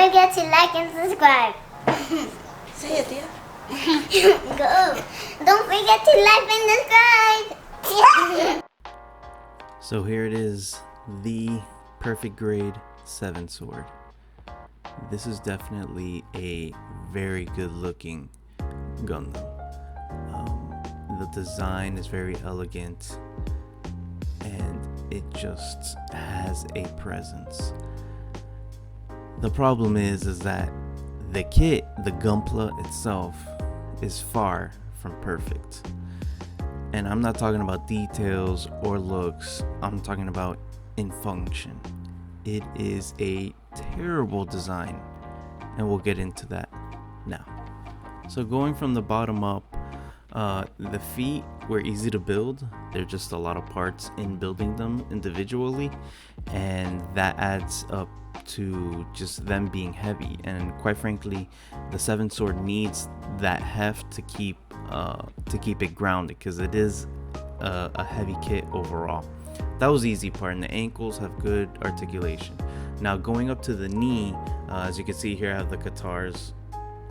forget to like and subscribe. Say it, dear. Go. Don't forget to like and subscribe. So here it is, the perfect grade 7 sword. This is definitely a very good looking Gundam. The design is very elegant and it just has a presence. The problem is that the kit, the Gunpla itself, is far from perfect. And I'm not talking about details or looks, I'm talking about in function. It is a terrible design, and we'll get into that now. So going from the bottom up, the feet were easy to build. There are just a lot of parts in building them individually, and that adds up to just them being heavy. And quite frankly, the 7 sword needs that heft to keep it grounded, because it is a heavy kit overall. That was the easy part, and the ankles have good articulation. Now going up to the knee, as you can see here, I have the Katars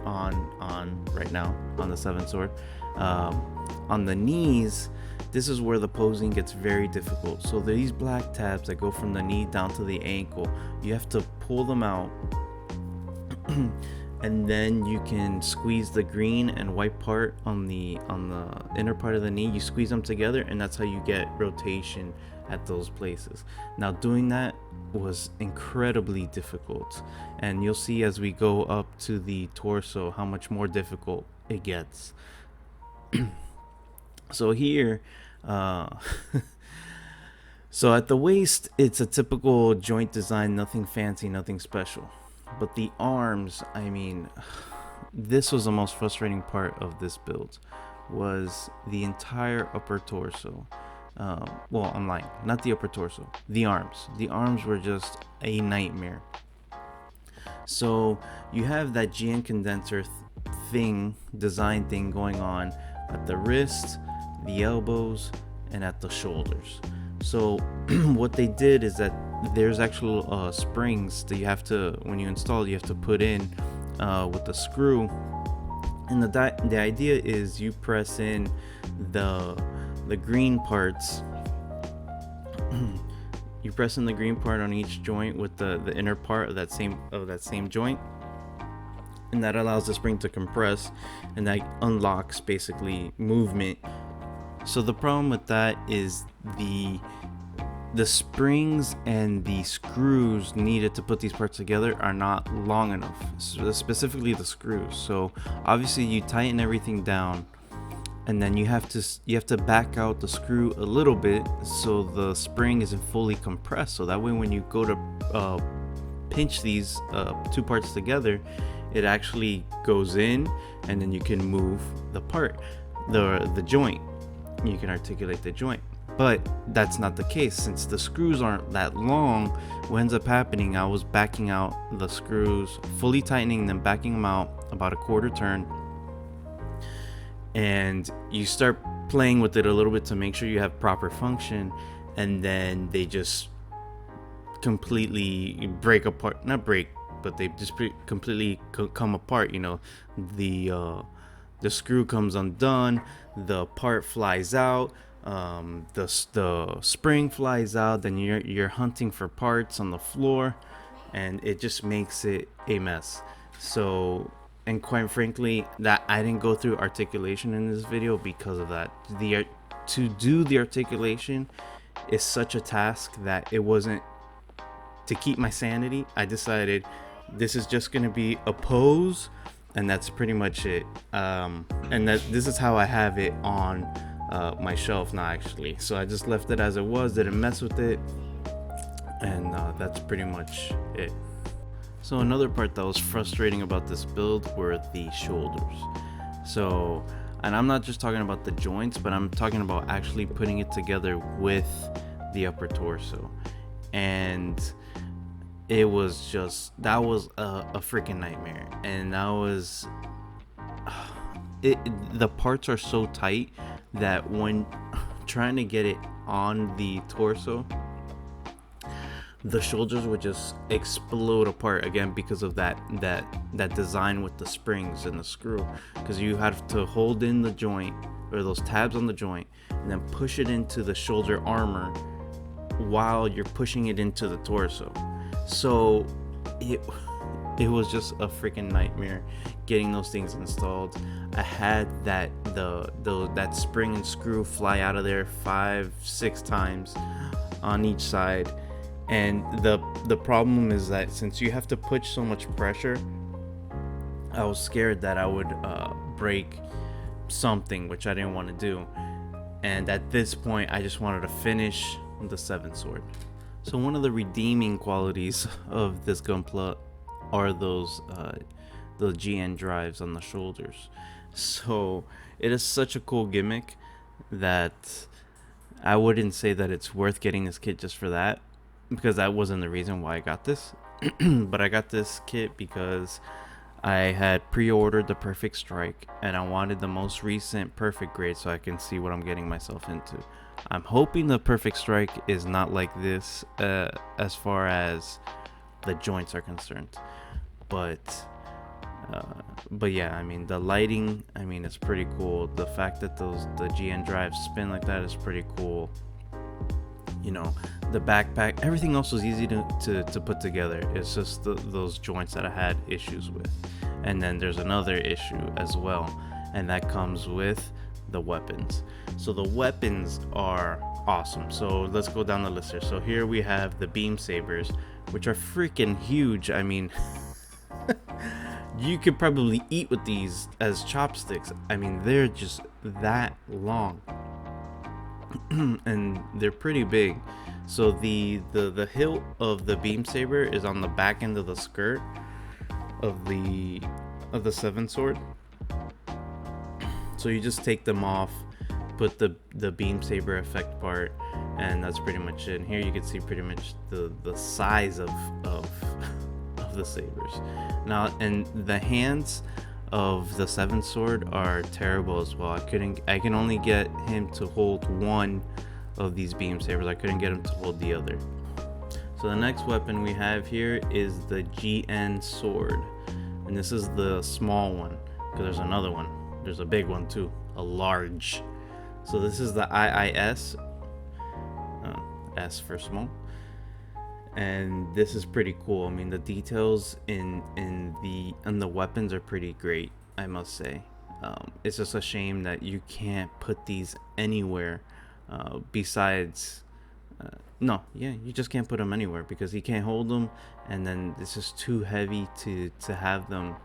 on right now on the 7 sword. On the knees, this is where the posing gets very difficult. So these black tabs that go from the knee down to the ankle, you have to pull them out and then you can squeeze the green and white part on the inner part of the knee. You squeeze them together, and that's how you get rotation at those places. Now doing that was incredibly difficult, and you'll see as we go up to the torso how much more difficult it gets. So here so at the waist, it's a typical joint design, nothing fancy, nothing special. But the arms, I mean, this was the most frustrating part of this build, was the entire upper torso. Well, I'm lying, not the upper torso, the arms. The arms were just a nightmare. So you have that GN condenser design thing going on at the wrist, the elbows, and at the shoulders. So what they did is that there's actual springs that you have to, when you install, you have to put in with the screw. And the idea is you press in the green parts. You press in the green part on each joint with the inner part of that same joint, and that allows the spring to compress, and that unlocks basically movement. So the problem with that is the springs and the screws needed to put these parts together are not long enough, specifically the screws. So obviously you tighten everything down, and then you have to back out the screw a little bit so the spring isn't fully compressed, so that way when you go to pinch these two parts together, it actually goes in, and then you can move the joint. You can articulate the joint. But that's not the case, since the screws aren't that long. What ends up happening, I was backing out the screws, fully tightening them, backing them out about a quarter turn, and you start playing with it a little bit to make sure you have proper function, and then they just completely break apart. Not break, but they just completely come apart. You know, the screw comes undone, the part flies out, the spring flies out, then you're hunting for parts on the floor, and it just makes it a mess. So, and quite frankly, that I didn't go through articulation in this video because of that. To do the articulation is such a task that it wasn't. To keep my sanity, I decided this is just gonna be a pose, and that's pretty much it. And this is how I have it on my shelf now, actually. So I just left it as it was, didn't mess with it, and that's pretty much it. So another part that was frustrating about this build were the shoulders. So, and I'm not just talking about the joints, but I'm talking about actually putting it together with the upper torso. And it was just, that was a freaking nightmare. And that was the parts are so tight that when trying to get it on the torso, the shoulders would just explode apart again because of that design with the springs and the screw, because you have to hold in the joint or those tabs on the joint and then push it into the shoulder armor while you're pushing it into the torso. So it was just a freaking nightmare getting those things installed. I had that spring and screw fly out of there 5-6 times on each side. And the problem is that since you have to push so much pressure, I was scared that I would break something, which I didn't want to do. And at this point, I just wanted to finish the 7th sword. So one of the redeeming qualities of this gunpla are those the GN drives on the shoulders. So it is such a cool gimmick that I wouldn't say that it's worth getting this kit just for that, because that wasn't the reason why I got this. But I got this kit because I had pre-ordered the Perfect Strike and I wanted the most recent Perfect Grade so I can see what I'm getting myself into. I'm hoping the Perfect Strike is not like this as far as the joints are concerned, but yeah, I mean, the lighting, I mean, it's pretty cool. The fact that the GN drives spin like that is pretty cool. You know, the backpack, everything else was easy to put together. It's just those joints that I had issues with. And then there's another issue as well, and that comes with the weapons. So the weapons are awesome. So let's go down the list here. So here we have the beam sabers, which are freaking huge. I mean, you could probably eat with these as chopsticks. I mean, they're just that long. And they're pretty big. So the hilt of the beam saber is on the back end of the skirt of the 7th sword. So you just take them off, put the beam saber effect part, and that's pretty much it. And here you can see pretty much the size of the sabers. Now, and the hands of the 7th sword are terrible as well. I can only get him to hold one of these beam sabers. I couldn't get him to hold the other. So the next weapon we have here is the GN sword, and this is the small one, because there's another one. There's a big one too, a large. So this is the IIS, S for small, and this is pretty cool. I mean, the details in the weapons are pretty great, I must say. It's just a shame that you can't put these anywhere besides you just can't put them anywhere because he can't hold them, and then it's just too heavy to have them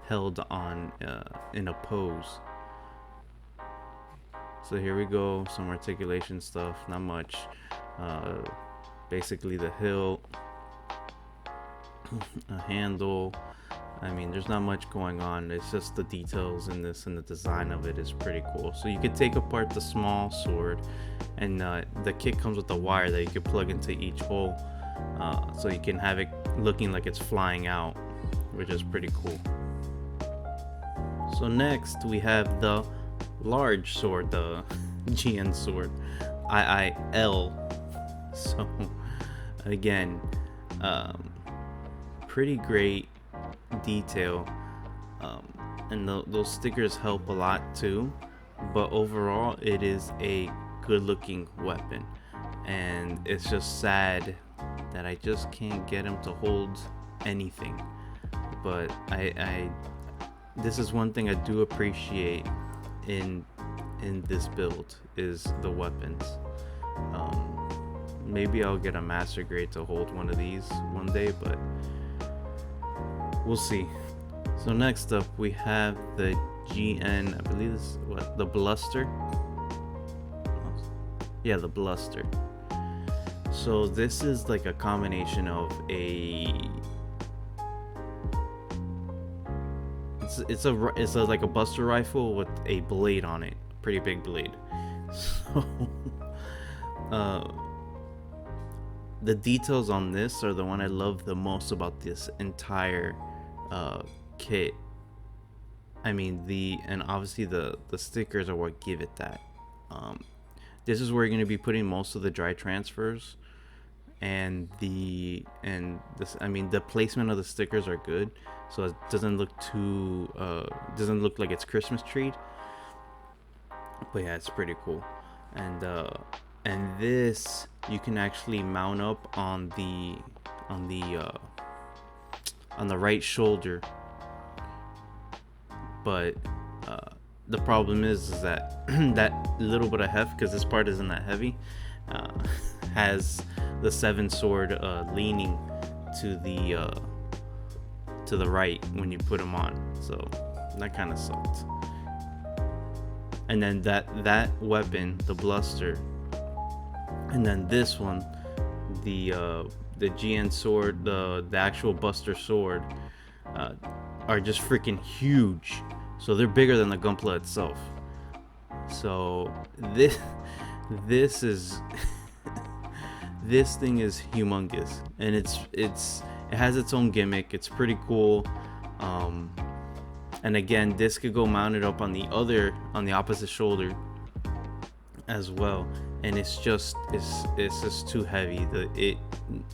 held on in a pose. So here we go, some articulation stuff, not much. Basically the hilt, a handle. I mean, there's not much going on. It's just the details in this, and the design of it is pretty cool. So you could take apart the small sword, and the kit comes with a wire that you can plug into each hole, so you can have it looking like it's flying out, which is pretty cool. So next we have the large sword, the GN sword, IIL. So again, pretty great detail, and those stickers help a lot too, but overall it is a good looking weapon, and it's just sad that I just can't get him to hold anything. But this is one thing I do appreciate in this build is the weapons. Maybe I'll get a master grade to hold one of these one day, but we'll see. So next up we have the GN, I believe this is the Bluster. Yeah, the Bluster. So this is like a combination of it's like a Buster rifle with a blade on it, pretty big blade. So the details on this are the one I love the most about this entire kit. I mean, and obviously the stickers are what give it that. This is where you're going to be putting most of the dry transfers, and the placement of the stickers are good, so it doesn't look too doesn't look like it's Christmas treed. But yeah, it's pretty cool. And this you can actually mount up on the right shoulder, but the problem is that that little bit of heft, because this part isn't that heavy, has the 7 sword leaning to the right when you put them on, so that kind of sucked. And then that weapon, the Bluster, and then this one, the GN sword, the actual Buster sword, are just freaking huge. So they're bigger than the Gunpla itself. So this is this thing is humongous, and it has its own gimmick. It's pretty cool. And again, this could go mounted up on the opposite shoulder as well, and it's just too heavy.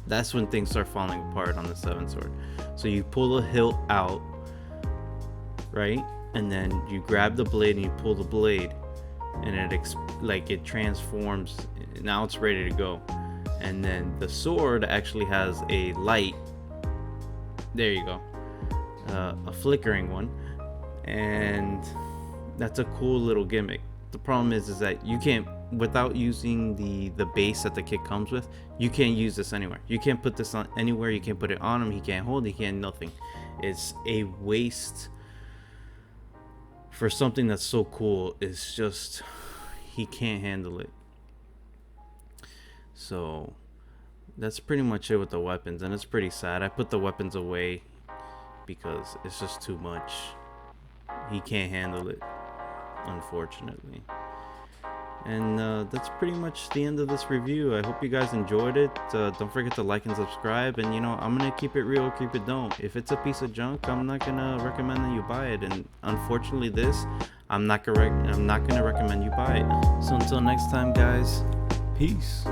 That's when things start falling apart on the 7 sword. So you pull the hilt out, right, and then you grab the blade and you pull the blade, and it transforms. Now it's ready to go. And then the sword actually has a light. There you go, a flickering one. And that's a cool little gimmick. The problem is that you can't, without using the base that the kit comes with, you can't use this anywhere. You can't put this on anywhere. You can't put it on him. He can't hold it. He can't nothing. It's a waste for something that's so cool. It's just, he can't handle it. So that's pretty much it with the weapons, and it's pretty sad. I put the weapons away because it's just too much. He can't handle it, unfortunately. And that's pretty much the end of this review. I hope you guys enjoyed it. Don't forget to like and subscribe. And I'm gonna keep it real, keep it don't. If it's a piece of junk, I'm not gonna recommend that you buy it. And unfortunately, this, I'm not gonna recommend you buy it. So until next time, guys, peace.